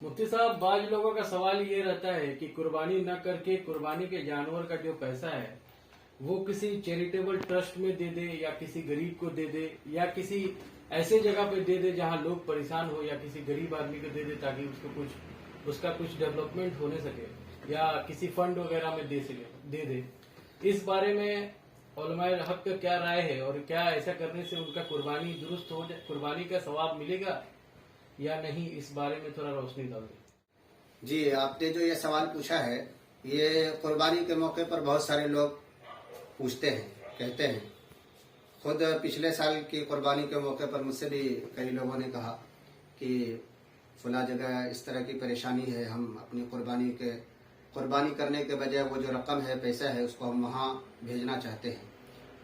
मुफ्ती साहब, बाज लोगों का सवाल ये रहता है कि कुर्बानी न करके कुर्बानी के जानवर का जो पैसा है वो किसी चैरिटेबल ट्रस्ट में दे दे या किसी गरीब को दे दे या किसी ऐसे जगह पे दे दे जहां लोग परेशान हो, या किसी गरीब आदमी को दे दे ताकि उसका कुछ डेवलपमेंट होने सके, या किसी फंड वगैरह में दे दे। इस बारे में उलमाए हक का क्या राय है, और क्या ऐसा करने से उनका कुर्बानी दुरुस्त हो जाए, कुर्बानी का सवाब मिलेगा या नहीं? इस बारे में थोड़ा रोशनी डाल दें। जी, आपने जो ये सवाल पूछा है, ये कुर्बानी के मौके पर बहुत सारे लोग पूछते हैं, कहते हैं। खुद पिछले साल की कुर्बानी के मौके पर मुझसे भी कई लोगों ने कहा कि फला जगह इस तरह की परेशानी है, हम अपनी कुर्बानी करने के बजाय वो जो रकम है, पैसा है, उसको हम वहाँ भेजना चाहते हैं।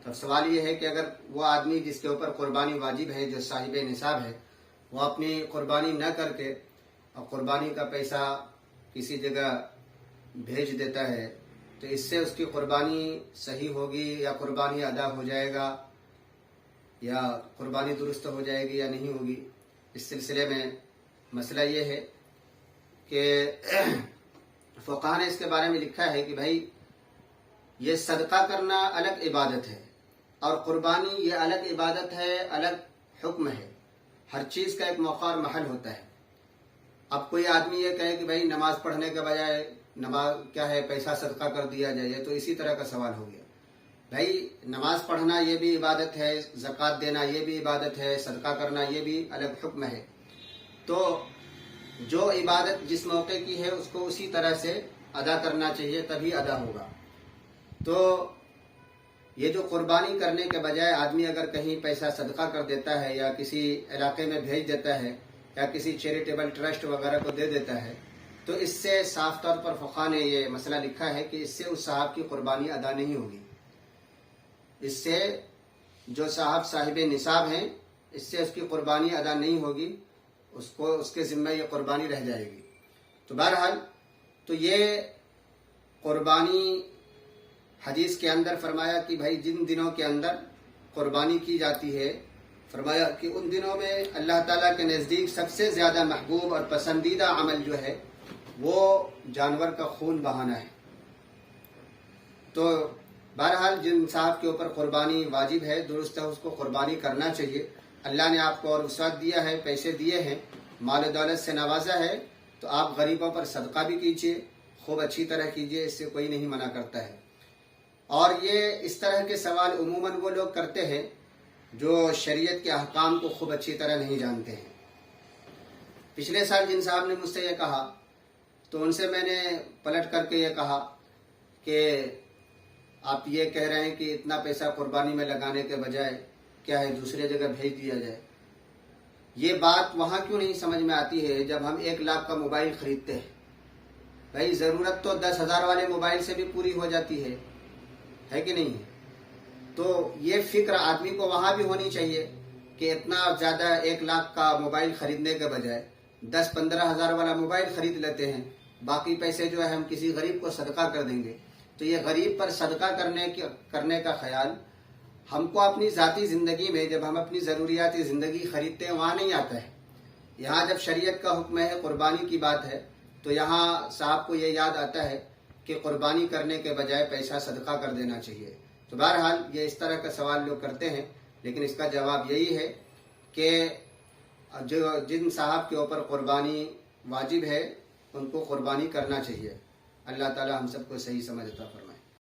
तो सवाल ये है कि अगर वो आदमी जिसके ऊपर कुर्बानी वाजिब है, जो साहिब निसाब है, वो अपनी कुर्बानी न करके और कुर्बानी का पैसा किसी जगह भेज देता है, तो इससे उसकी कुर्बानी सही होगी या कुर्बानी अदा हो जाएगा या कुर्बानी दुरुस्त हो जाएगी या नहीं होगी? इस सिलसिले में मसला ये है कि फ़ुक़हा ने इसके बारे में लिखा है कि भाई, ये सदका करना अलग इबादत है और कुर्बानी ये अलग इबादत है, अलग हुक्म है। हर चीज़ का एक मौका और महल होता है। अब कोई आदमी ये कहे कि भाई नमाज पढ़ने के बजाय नमाज क्या है, पैसा सदका कर दिया जाए, तो इसी तरह का सवाल हो गया। भाई, नमाज पढ़ना ये भी इबादत है, ज़कात देना ये भी इबादत है, सदका करना ये भी अलग हुक्म है। तो जो इबादत जिस मौके की है उसको उसी तरह से अदा करना चाहिए, तभी अदा होगा। तो ये जो कुर्बानी करने के बजाय आदमी अगर कहीं पैसा सदका कर देता है या किसी इलाके में भेज देता है या किसी चैरिटेबल ट्रस्ट वगैरह को दे देता है, तो इससे साफ तौर पर फ़ुक़हा ने ये मसला लिखा है कि इससे उस साहब की कुर्बानी अदा नहीं होगी। इससे जो साहिब निसाब हैं, इससे उसकी कुर्बानी अदा नहीं होगी, उसको उसके ज़िम्मे ये कुर्बानी रह जाएगी। तो बहरहाल, तो ये कुर्बानी हदीस के अंदर फरमाया कि भाई जिन दिनों के अंदर कुर्बानी की जाती है, फरमाया कि उन दिनों में अल्लाह ताला के नज़दीक सबसे ज़्यादा महबूब और पसंदीदा अमल जो है वो जानवर का खून बहाना है। तो बहरहाल, जिन साहब के ऊपर कुर्बानी वाजिब है, दुरुस्त है, उसको कुर्बानी करना चाहिए। अल्लाह ने आपको और वसअत दिया है, पैसे दिए हैं, माल दौलत से नवाजा है, तो आप गरीबों पर सदका भी कीजिए, खूब अच्छी तरह कीजिए, इससे कोई नहीं मना करता है। और ये इस तरह के सवाल उमूमन वो लोग करते हैं जो शरीयत के अहकाम को खूब अच्छी तरह नहीं जानते हैं। पिछले साल जिन साहब ने मुझसे ये कहा, तो उनसे मैंने पलट करके ये कहा कि आप ये कह रहे हैं कि इतना पैसा कुर्बानी में लगाने के बजाय क्या है दूसरे जगह भेज दिया जाए। ये बात वहाँ क्यों नहीं समझ में आती है जब हम 1 लाख का मोबाइल खरीदते हैं। भाई, ज़रूरत तो 10,000 वाले मोबाइल से भी पूरी हो जाती है कि नहीं? तो ये फिक्र आदमी को वहाँ भी होनी चाहिए कि इतना ज़्यादा 1 लाख का मोबाइल खरीदने के बजाय 10-15 हज़ार वाला मोबाइल खरीद लेते हैं, बाकी पैसे जो है हम किसी गरीब को सदका कर देंगे। तो ये गरीब पर सदका करने का ख्याल हमको अपनी ज़ाती ज़िंदगी में, जब हम अपनी ज़रूरियाती ज़िंदगी खरीदते हैं, वहाँ नहीं आता है। यहाँ जब शरीयत का हुक्म है, कुर्बानी की बात है, तो यहाँ साहब को ये याद आता है कि कुर्बानी करने के बजाय पैसा सदका कर देना चाहिए। तो बहरहाल, ये इस तरह का सवाल लोग करते हैं, लेकिन इसका जवाब यही है कि जिन साहब के ऊपर कुर्बानी वाजिब है उनको कुर्बानी करना चाहिए। अल्लाह ताला हम सबको सही समझ अता फरमाए।